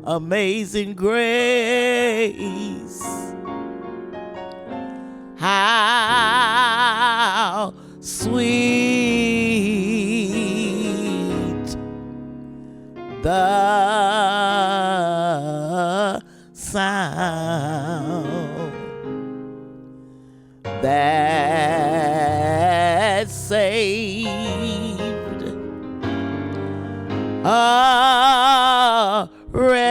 Amazing grace, how sweet the sound that saved a wretch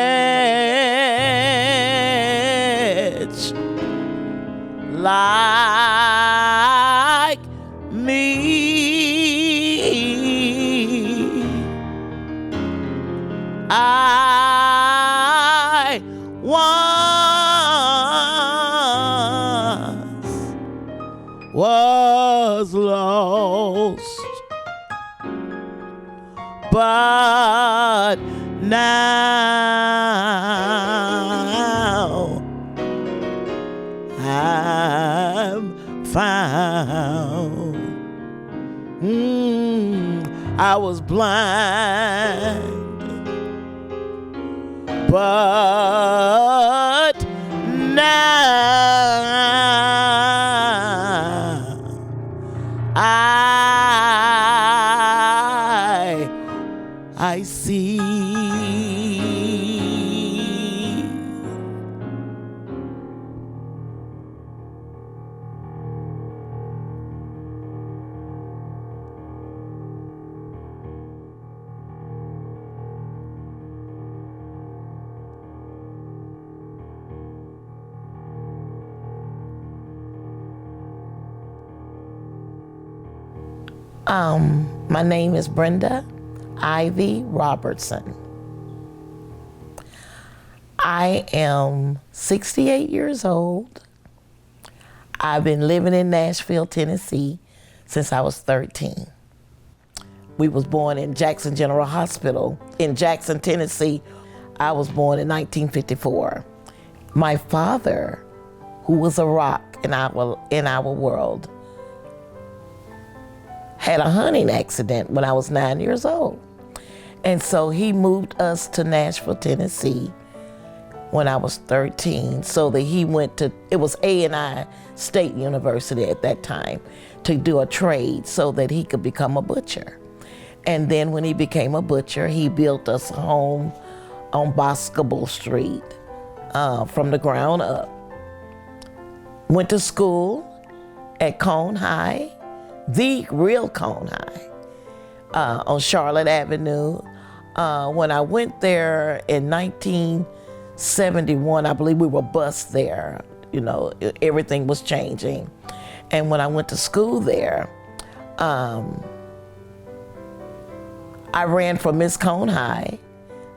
like me. I once was lost, but now I'm found. I was blind, but now I see. My name is Brenda Ivy Robertson. I am 68 years old. I've been living in Nashville, Tennessee since I was 13. We was born in Jackson General Hospital in Jackson, Tennessee. I was born in 1954. My father, who was a rock in our world, had a hunting accident when I was 9 years old. And so he moved us to Nashville, Tennessee when I was 13, so that he went to, it was A&I State University at that time, to do a trade so that he could become a butcher. And then when he became a butcher, he built us a home on Boscobel Street from the ground up. Went to school at Cone High, the real Cone High, on Charlotte Avenue. When I went there in 1971, I believe we were bused there. You know, everything was changing. And when I went to school there, I ran for Miss Cone High.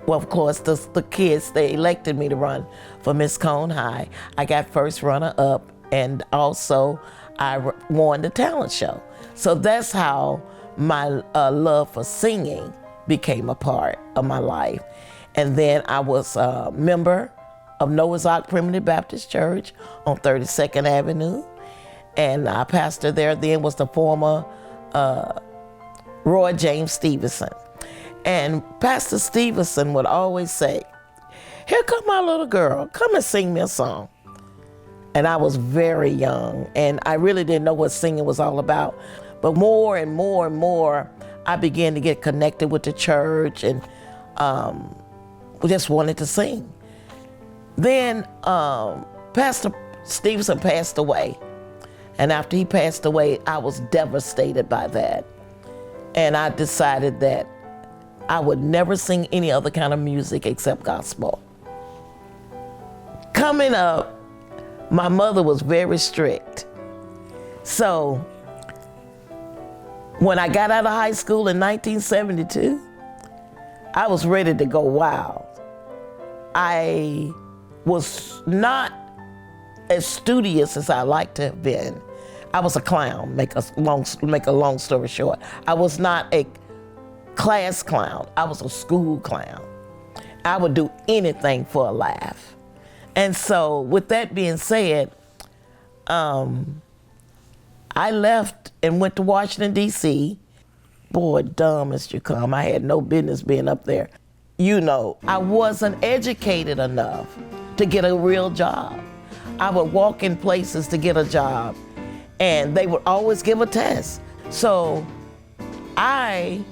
Well, of course, the kids, they elected me to run for Miss Cone High. I got first runner-up, and also I won the talent show. So that's how my love for singing became a part of my life. And then I was a member of Noah's Ark Primitive Baptist Church on 32nd Avenue. And our pastor there then was the former Roy James Stevenson. And Pastor Stevenson would always say, "Here come my little girl, come and sing me a song." And I was very young, and I really didn't know what singing was all about. But more and more and more, I began to get connected with the church, and just wanted to sing. Then Pastor Stevenson passed away. And after he passed away, I was devastated by that. And I decided that I would never sing any other kind of music except gospel. Coming up, my mother was very strict. So when I got out of high school in 1972, I was ready to go wild. I was not as studious as I like to have been. I was a clown, make a long story short. I was not a class clown, I was a school clown. I would do anything for a laugh. And so with that being said, I left and went to Washington, D.C. Boy, dumb as you come. I had no business being up there. You know, I wasn't educated enough to get a real job. I would walk in places to get a job, and they would always give a test. So I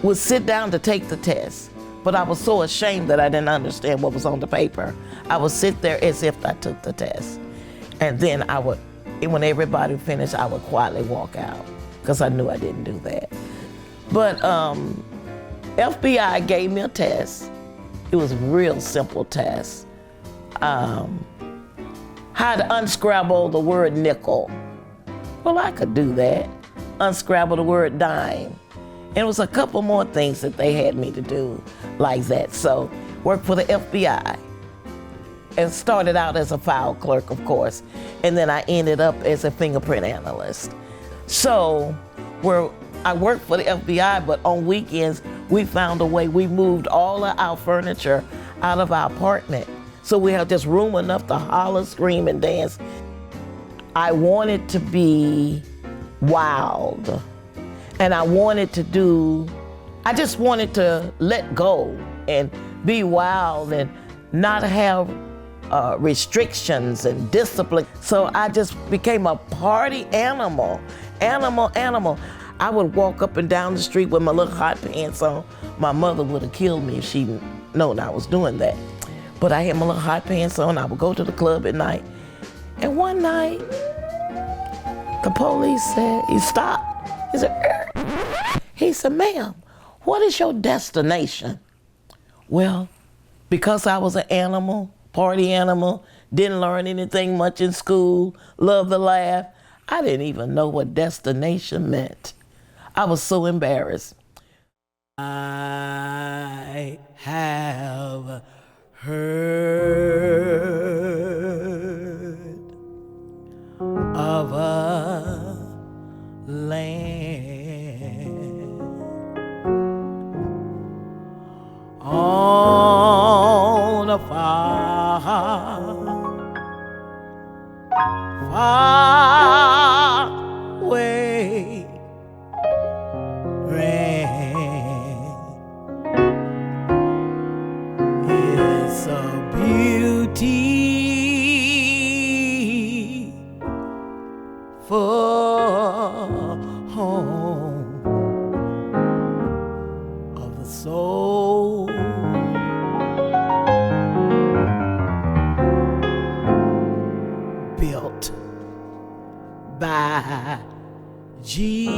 would sit down to take the test, but I was so ashamed that I didn't understand what was on the paper. I would sit there as if I took the test. And then I would, when everybody finished, I would quietly walk out because I knew I didn't do that. But FBI gave me a test. It was a real simple test. How to unscramble the word nickel. Well, I could do that. Unscramble the word dime. And it was a couple more things that they had me to do like that. So, worked for the FBI and started out as a file clerk, of course. And then I ended up as a fingerprint analyst. So, where I worked for the FBI, but on weekends, we found a way. We moved all of our furniture out of our apartment. So we had just room enough to holler, scream, and dance. I wanted to be wild. And I just wanted to let go and be wild and not have restrictions and discipline. So I just became a party animal. I would walk up and down the street with my little hot pants on. My mother would have killed me if she'd known I was doing that. But I had my little hot pants on. I would go to the club at night. And one night, the police said, he stopped. He said, ma'am, what is your destination? Well, because I was an animal, party animal, didn't learn anything much in school, loved to laugh, I didn't even know what destination meant. I was so embarrassed. I have heard of a land on a far away land. It's a beautiful home of the soul. Built by Jesus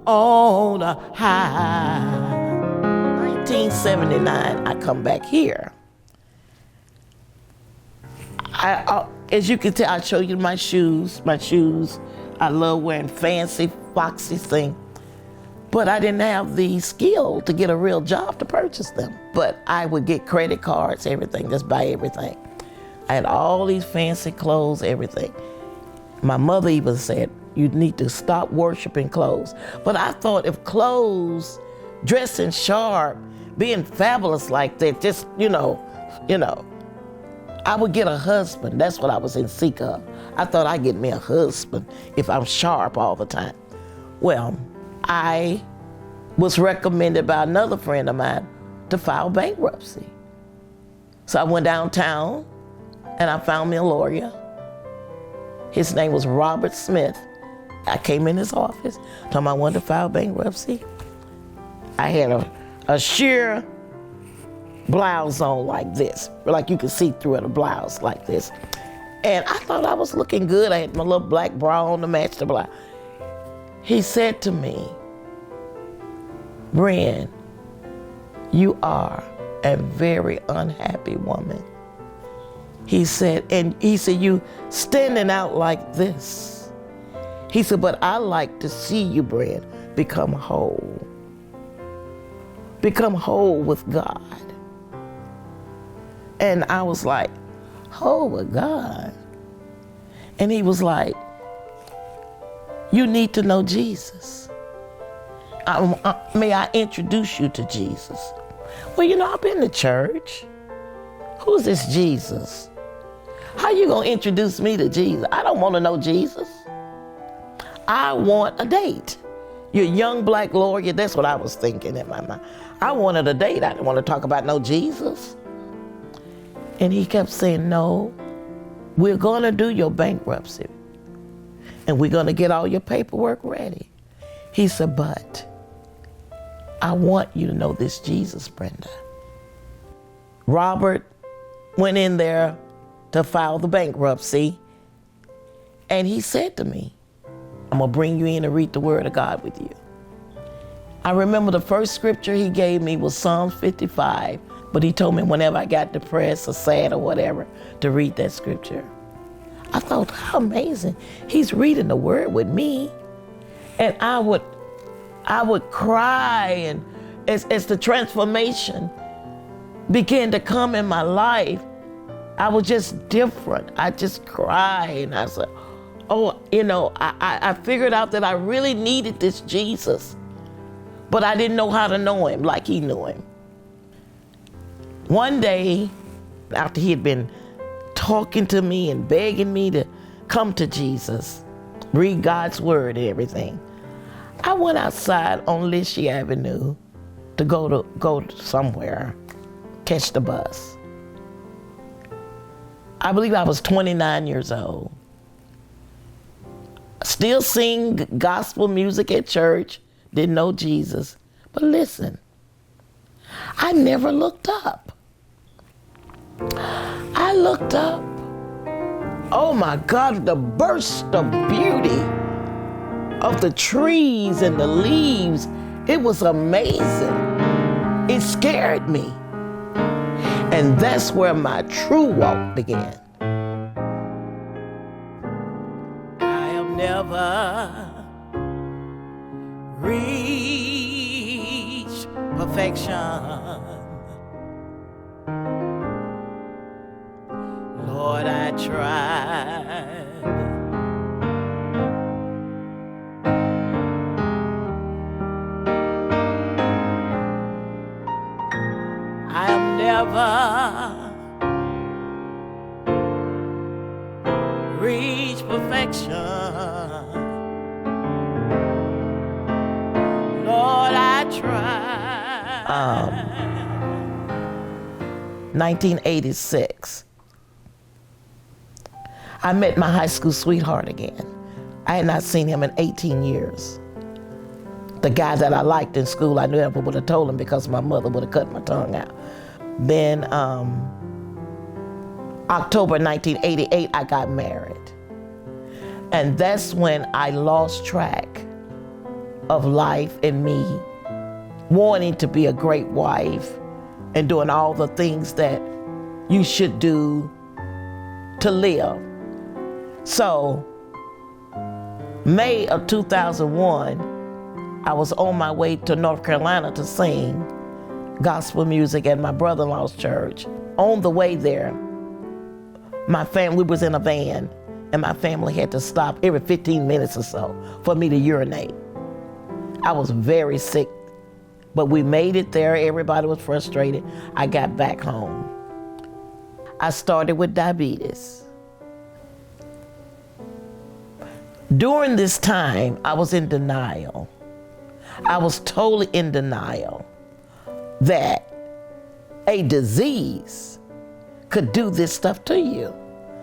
on a high. 1979, I come back here. As you can tell, I show you my shoes. I love wearing fancy, foxy things. But I didn't have the skill to get a real job to purchase them. But I would get credit cards, everything, just buy everything. I had all these fancy clothes, everything. My mother even said, you need to stop worshiping clothes. But I thought if clothes, dressing sharp, being fabulous like that, just, you know, I would get a husband. That's what I was in seek of. I thought I'd get me a husband if I'm sharp all the time. Well, I was recommended by another friend of mine to file bankruptcy. So I went downtown and I found me a lawyer. His name was Robert Smith. I came in his office, told him I wanted to file bankruptcy. I had a sheer blouse on like this, like you could see through it, a blouse like this. And I thought I was looking good. I had my little black bra on to match the blouse. He said to me, Brenda, you are a very unhappy woman. He said, you standing out like this. He said, but I like to see you, Brenda, become whole. Become whole with God. And I was like, whole with God? And he was like, you need to know Jesus. May I introduce you to Jesus? Well, you know, I've been to church. Who's this Jesus? How you gonna introduce me to Jesus? I don't want to know Jesus. I want a date. You're a young black lawyer. That's what I was thinking in my mind. I wanted a date. I didn't want to talk about no Jesus. And he kept saying, no, we're gonna do your bankruptcy. And we're gonna get all your paperwork ready. He said, but I want you to know this Jesus, Brenda. Robert went in there to file the bankruptcy, and he said to me, I'm gonna bring you in and read the word of God with you. I remember the first scripture he gave me was Psalms 55, but he told me whenever I got depressed or sad or whatever, to read that scripture. I thought, how amazing. He's reading the word with me. And I would cry, and as the transformation began to come in my life, I was just different. I just cried, and I said, oh, you know, I figured out that I really needed this Jesus, but I didn't know how to know him like he knew him. One day, after he had been talking to me and begging me to come to Jesus, read God's word and everything, I went outside on Lishi Avenue to go to somewhere, catch the bus. I believe I was 29 years old. Still sing gospel music at church, didn't know Jesus. But listen, I never looked up. I looked up. Oh my God, the burst of beauty of the trees and the leaves, it was amazing. It scared me. And that's where my true walk began. I have never reached perfection. Lord, I tried. I am never reached perfection. Lord, I tried. 1986. I met my high school sweetheart again. I had not seen him in 18 years. The guy that I liked in school, I never would have told him because my mother would have cut my tongue out. Then October 1988, I got married. And that's when I lost track of life and me wanting to be a great wife and doing all the things that you should do to live. So, May of 2001, I was on my way to North Carolina to sing gospel music at my brother-in-law's church. On the way there, my family was in a van, and my family had to stop every 15 minutes or so for me to urinate. I was very sick, but we made it there. Everybody was frustrated. I got back home. I started with diabetes. During this time, I was in denial. I was totally in denial that a disease could do this stuff to you.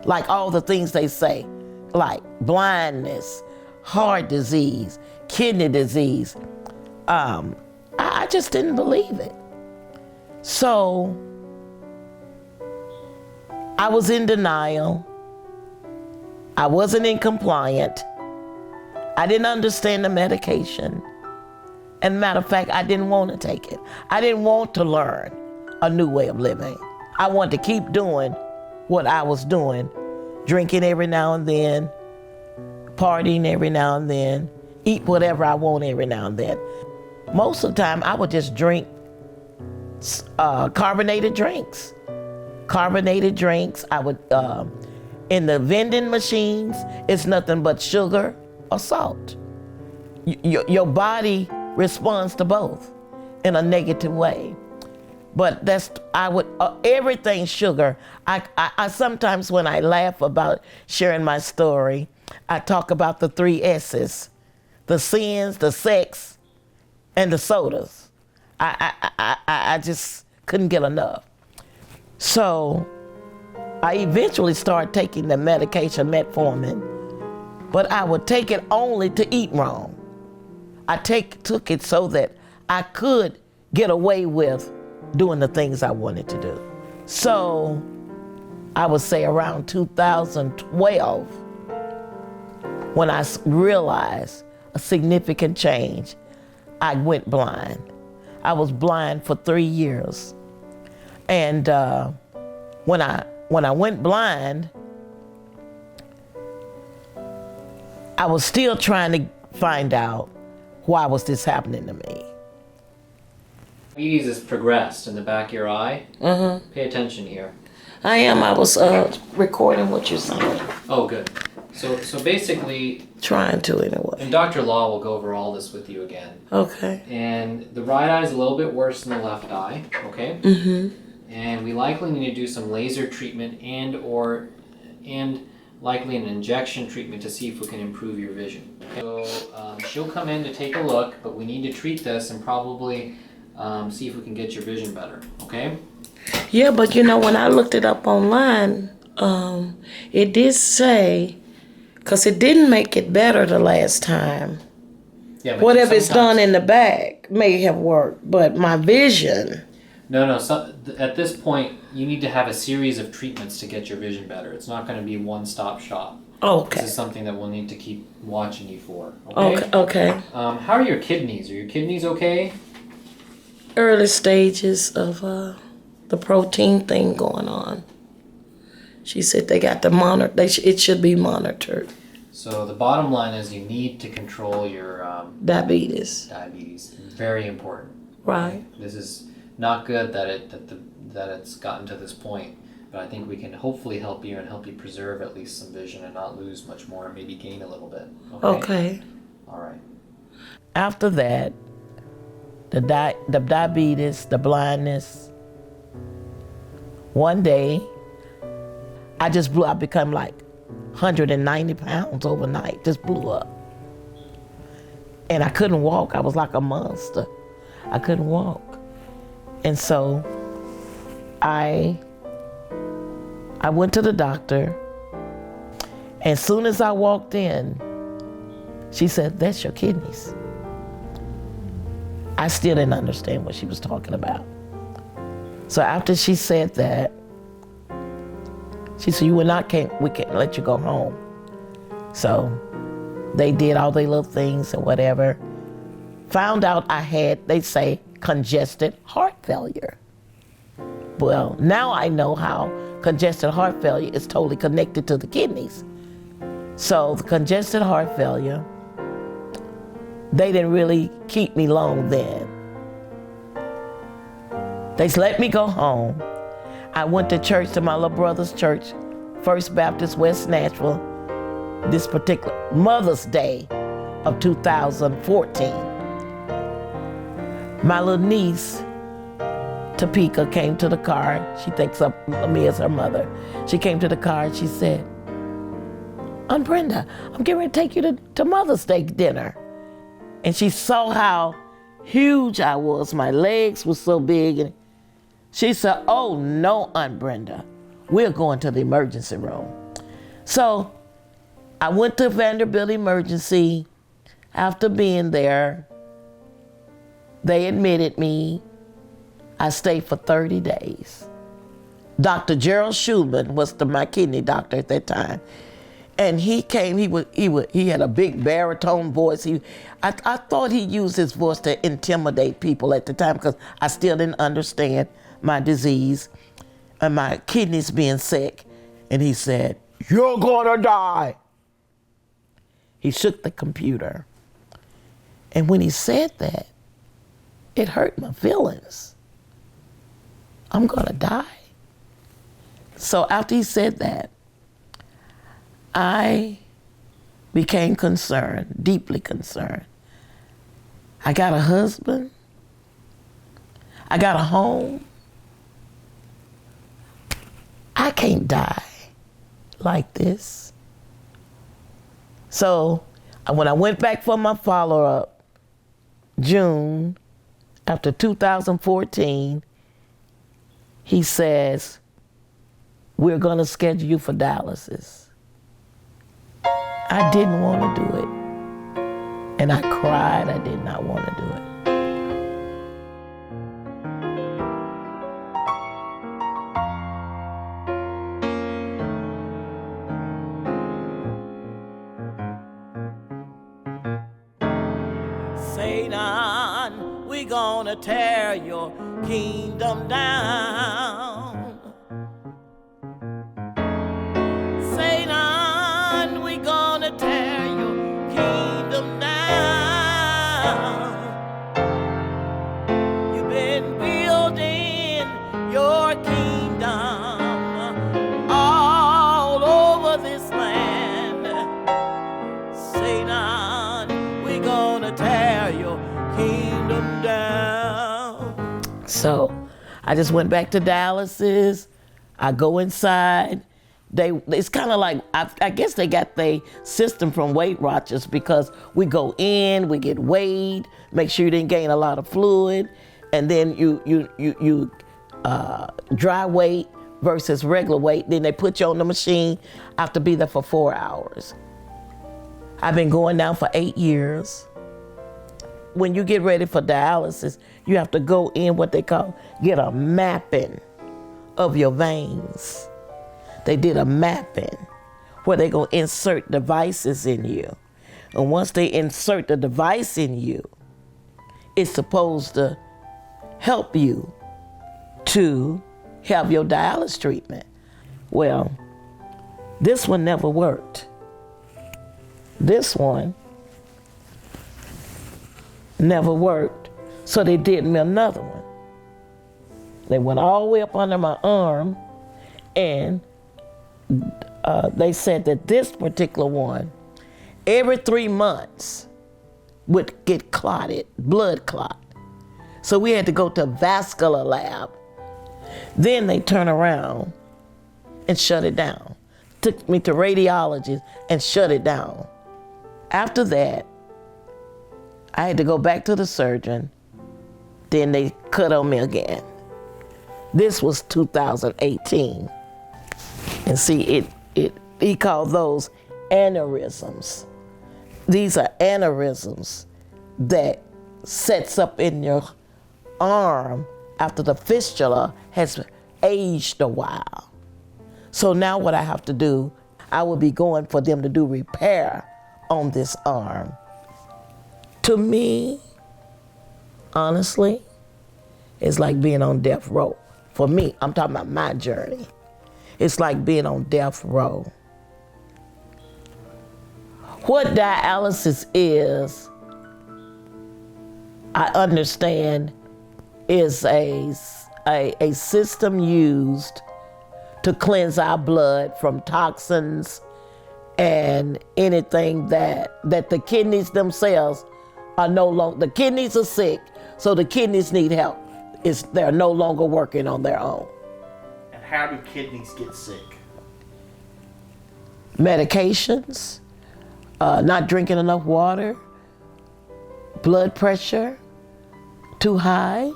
Like all the things they say, like blindness, heart disease, kidney disease. I just didn't believe it. So I was in denial. I wasn't in compliant. I didn't understand the medication. And matter of fact, I didn't want to take it. I didn't want to learn a new way of living. I wanted to keep doing what I was doing, drinking every now and then, partying every now and then, eat whatever I want every now and then. Most of the time, I would just drink carbonated drinks. I would in the vending machines, it's nothing but sugar or salt. Your body responds to both in a negative way. But everything sugar. I sometimes when I laugh about sharing my story, I talk about the 3 S's, the sins, the sex, and the sodas. I just couldn't get enough. So I eventually started taking the medication, metformin, but I would take it only to eat wrong. I took it so that I could get away with doing the things I wanted to do. So I would say around 2012, when I realized a significant change, I went blind. I was blind for 3 years. And when I went blind, I was still trying to find out why was this happening to me. Diabetes has progressed in the back of your eye. Mm-hmm. Pay attention here. I am. I was recording what you're saying. Oh, good. So basically... Trying to, anyway. And Dr. Law will go over all this with you again. Okay. And the right eye is a little bit worse than the left eye, okay? Mm-hmm. And we likely need to do some laser treatment and likely an injection treatment to see if we can improve your vision. Okay? So she'll come in to take a look, but we need to treat this and probably see if we can get your vision better, okay? Yeah, but when I looked it up online, it did say, because it didn't make it better the last time. Yeah, but whatever it's done in the back may have worked, but my vision... No. So, at this point, you need to have a series of treatments to get your vision better. It's not going to be one-stop shop. Okay. This is something that we'll need to keep watching you for. Okay. Okay. How are your kidneys? Are your kidneys okay? Early stages of the protein thing going on. She said they got to monitor. It should be monitored. So the bottom line is you need to control your diabetes. Diabetes, very important. Right. This is not good that it's gotten to this point, but I think we can hopefully help you and help you preserve at least some vision and not lose much more and maybe gain a little bit. Okay. All right. After that, the diabetes, the blindness. One day, I just blew. I become like 190 pounds overnight. Just blew up, and I couldn't walk. I was like a monster. I couldn't walk. And so I went to the doctor. And as soon as I walked in, she said, "That's your kidneys." I still didn't understand what she was talking about. So after she said that, she said, we can't let you go home. So they did all their little things and whatever. Found out I had, they say, congested heart failure. Well, now I know how congested heart failure is totally connected to the kidneys. So the congested heart failure, they didn't really keep me long then. They let me go home. I went to church, to my little brother's church, First Baptist West Nashville, this particular Mother's Day of 2014. My little niece, Topeka, came to the car. She thinks of me as her mother. She came to the car and she said, "Aunt Brenda, I'm getting ready to take you to Mother's Day dinner." And she saw how huge I was. My legs were so big. And she said, "Oh no, Aunt Brenda, we're going to the emergency room." So I went to Vanderbilt Emergency. After being there, they admitted me. I stayed for 30 days. Dr. Gerald Schulman was my kidney doctor at that time. And he came, he had a big baritone voice. I thought he used his voice to intimidate people at the time because I still didn't understand my disease and my kidneys being sick. And he said, "You're gonna die." He shook the computer. And when he said that, it hurt my feelings. I'm gonna die. So after he said that, I became concerned, deeply concerned. I got a husband. I got a home. I can't die like this. So when I went back for my follow-up, June, after 2014, he says, we're going to schedule you for dialysis. I didn't want to do it. And I cried. I did not want to do it. Satan, we gonna tear your kingdom down. Satan, we gonna tear your kingdom down. You've been building your kingdom all over this land. Satan, we gonna tear your kingdom down. So I just went back to dialysis. I go inside. It's kind of like, I guess they got the system from Weight Watchers, because we go in, we get weighed, make sure you didn't gain a lot of fluid, and then you dry weight versus regular weight. Then they put you on the machine. I have to be there for 4 hours. I've been going now for 8 years. When you get ready for dialysis, you have to go in what they call, get a mapping of your veins. They did a mapping where they're going to insert devices in you. And once they insert the device in you, it's supposed to help you to have your dialysis treatment. Well, this one never worked. This one never worked. So they did me another one. They went all the way up under my arm, and they said that this particular one, every 3 months, would get clotted, blood clot. So we had to go to a vascular lab. Then they turn around and shut it down. Took me to radiology and shut it down. After that, I had to go back to the surgeon. Then they cut on me again. This was 2018. And see, he called those aneurysms. These are aneurysms that sets up in your arm after the fistula has aged a while. So now what I have to do, I will be going for them to do repair on this arm. To me, honestly, it's like being on death row. For me, I'm talking about my journey. It's like being on death row. What dialysis is, I understand, is a system used to cleanse our blood from toxins and anything that the kidneys themselves are no longer, the kidneys are sick, so the kidneys need help. They're no longer working on their own. And how do kidneys get sick? Medications, not drinking enough water, blood pressure too high,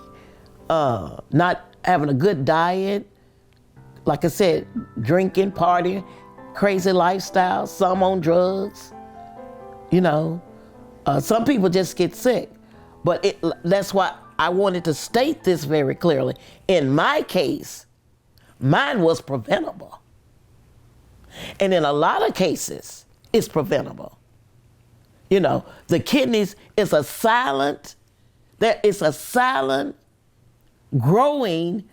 not having a good diet, like I said, drinking, partying, crazy lifestyle, some on drugs, you know. Some people just get sick, but that's why I wanted to state this very clearly. In my case, mine was preventable. And in a lot of cases, it's preventable. You know, the kidneys is a silent, growing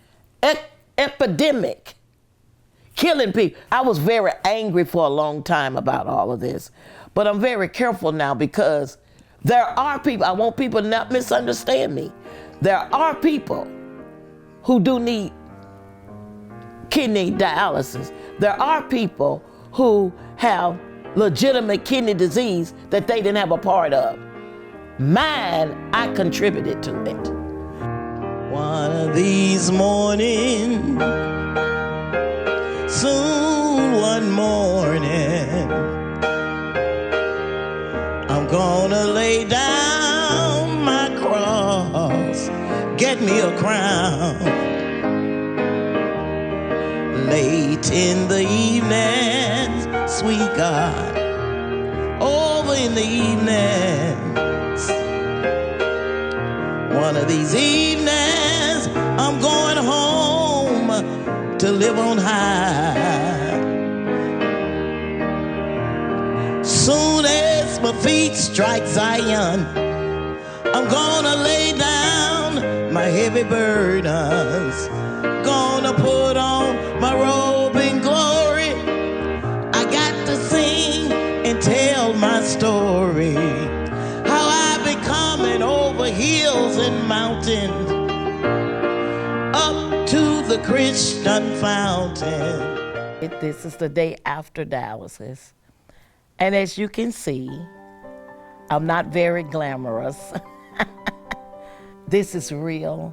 epidemic, killing people. I was very angry for a long time about all of this, but I'm very careful now because there are people, I want people to not misunderstand me. There are people who do need kidney dialysis. There are people who have legitimate kidney disease that they didn't have a part of. Mine, I contributed to it. One of these mornings, soon one morning, I'm gonna lay down my cross, get me a crown. Late in the evening, sweet God, over in the evenings. One of these evenings, I'm going home to live on high. Soon as my feet strike Zion, I'm gonna lay down my heavy burdens, gonna put on my robe in glory. I got to sing and tell my story, how I been coming over hills and mountains, up to the Christian fountain. This is the day after dialysis. And as you can see, I'm not very glamorous. This is real.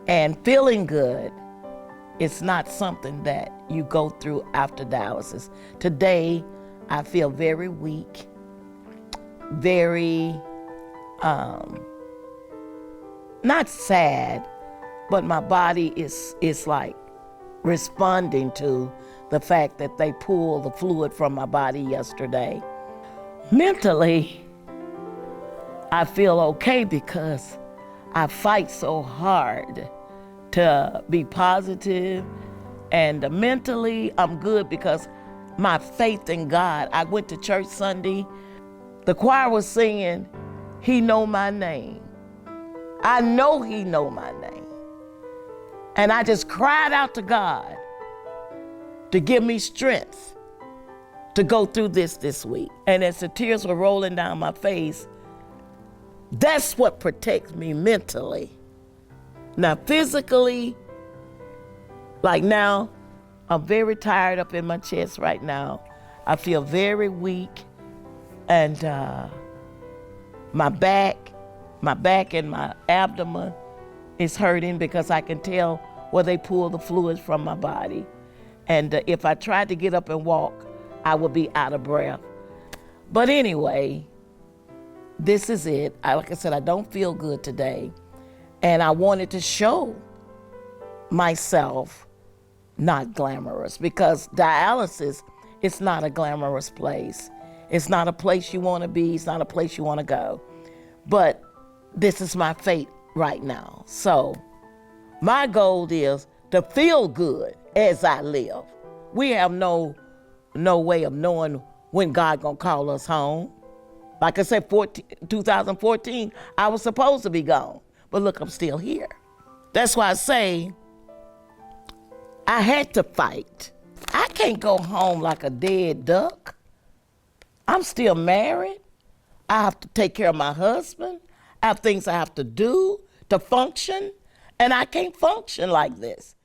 And feeling good is not something that you go through after dialysis. Today, I feel very weak, very, not sad, but my body is like responding to the fact that they pulled the fluid from my body yesterday. Mentally, I feel okay because I fight so hard to be positive, and mentally I'm good because my faith in God. I went to church Sunday. The choir was singing, "He know my name." I know He know my name. And I just cried out to God to give me strength to go through this week. And as the tears were rolling down my face, that's what protects me mentally. Now, physically, like now, I'm very tired up in my chest right now. I feel very weak, and my back and my abdomen is hurting because I can tell where they pull the fluids from my body. And if I tried to get up and walk, I would be out of breath. But anyway, this is it. Like I said, I don't feel good today. And I wanted to show myself not glamorous, because dialysis is not a glamorous place. It's not a place you want to be. It's not a place you want to go. But this is my fate right now. So my goal is to feel good as I live. We have no way of knowing when God gonna call us home. Like I said, 2014, I was supposed to be gone. But look, I'm still here. That's why I say I had to fight. I can't go home like a dead duck. I'm still married. I have to take care of my husband. I have things I have to do to function, and I can't function like this.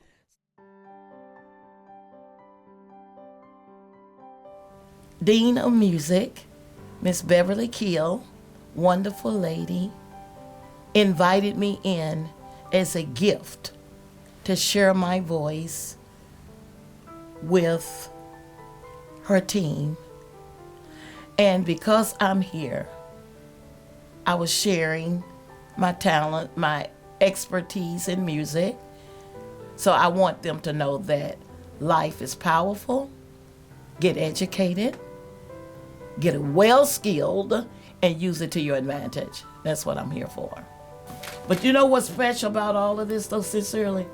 Dean of Music, Miss Beverly Keel, wonderful lady, invited me in as a gift to share my voice with her team. And because I'm here, I was sharing my talent, my expertise in music. So I want them to know that life is powerful. Get educated, get well skilled, and use it to your advantage. That's what I'm here for. But you know what's special about all of this, though, sincerely?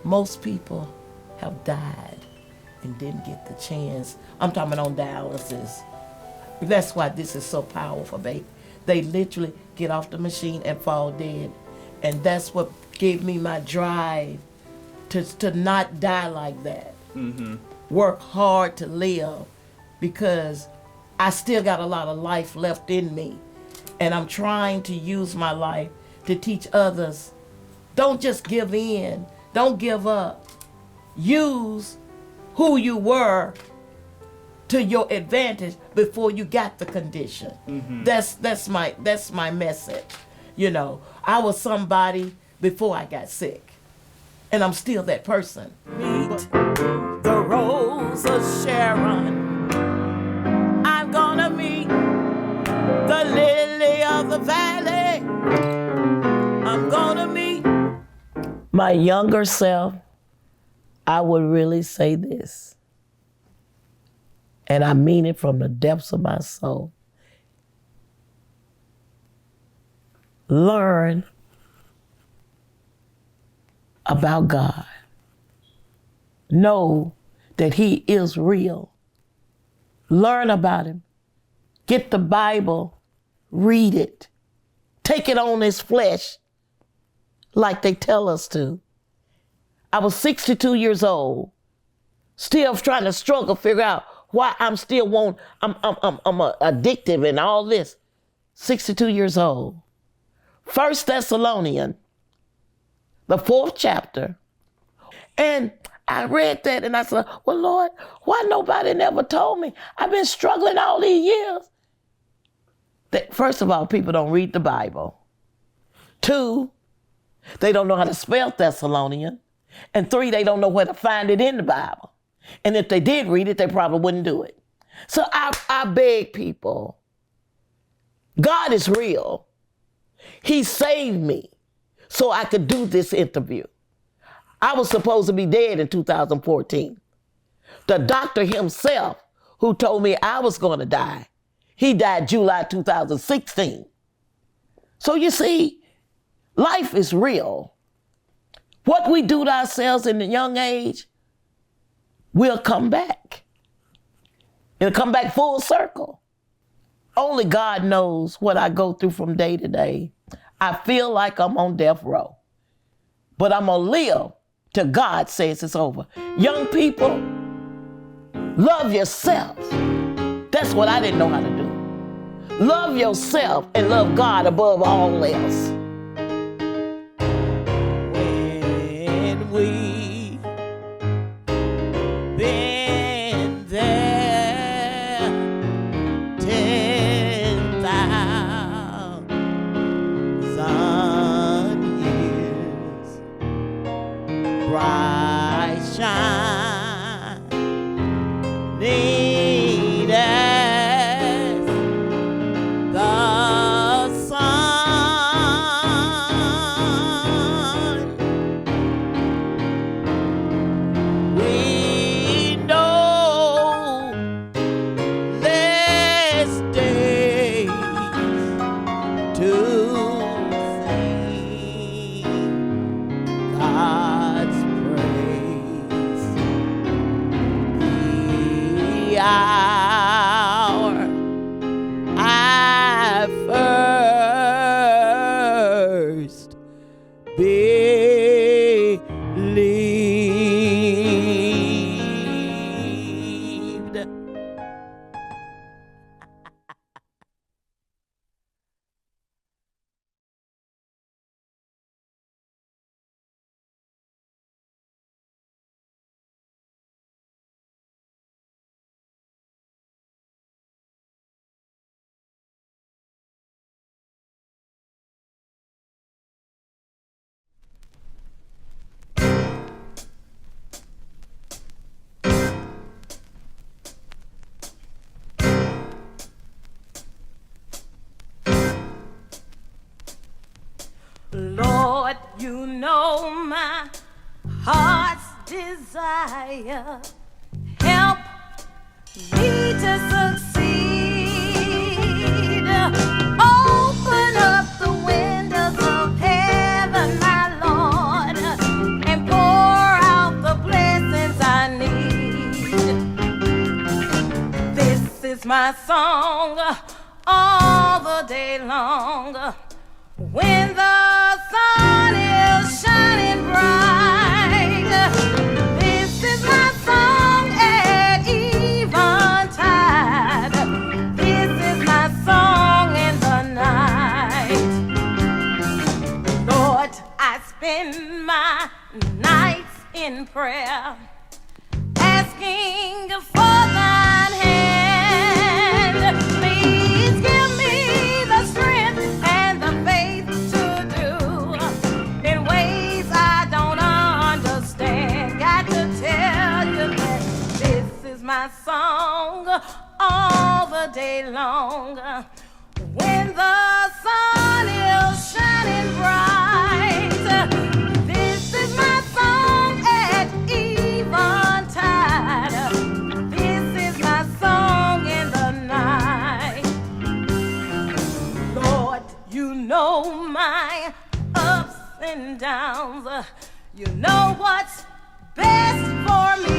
Most people have died and didn't get the chance. I'm talking on dialysis. That's why this is so powerful, babe. They literally get off the machine and fall dead. And that's what gave me my drive to not die like that. Mm-hmm. Work hard to live, because I still got a lot of life left in me. And I'm trying to use my life to teach others. Don't just give in. Don't give up. Use who you were to your advantage before you got the condition. That's my message. You know, I was somebody before I got sick, and I'm still that person. Meet the Rose of Sharon. I'm gonna meet the lily of the valley. I'm gonna meet my younger self. I would really say this, and I mean it from the depths of my soul. Learn about God. Know that He is real. Learn about Him. Get the Bible, read it. Take it on His flesh like they tell us to. I was 62 years old, still trying to struggle, figure out why I'm addictive and all this. 62 years old. 1 Thessalonians, the 4th chapter. And I read that and I said, well, Lord, why nobody never told me? I've been struggling all these years. That, first of all, people don't read the Bible. 2, they don't know how to spell Thessalonian. And 3, they don't know where to find it in the Bible. And if they did read it, they probably wouldn't do it. So I beg people, God is real. He saved me so I could do this interview. I was supposed to be dead in 2014. The doctor himself, who told me I was going to die, he died July 2016. So you see, life is real. What we do to ourselves in a young age will come back. It'll come back full circle. Only God knows what I go through from day to day. I feel like I'm on death row, but I'm gonna live till God says it's over. Young people, love yourself. That's what I didn't know how to do. Love yourself and love God above all else. When we been there 10,000 years, bright shining as the sun. We know less days to sing God's praise. The hour I first believed. Lord, you know my heart's desire. Help me to succeed. Open up the windows of heaven, my Lord, and pour out the blessings I need. This is my song all the day long. When the sun is shining bright, this is my song at eventide. This is my song in the night. Lord, I spend my nights in prayer, asking waiting for thine hand. Please give me the strength and the faith to do in ways I don't understand. Got to tell you that this is my song all the day long. When the sun is shining bright, this is my song at eventide. This is my song in the night. Lord, you know my ups and downs. You know what's best for me.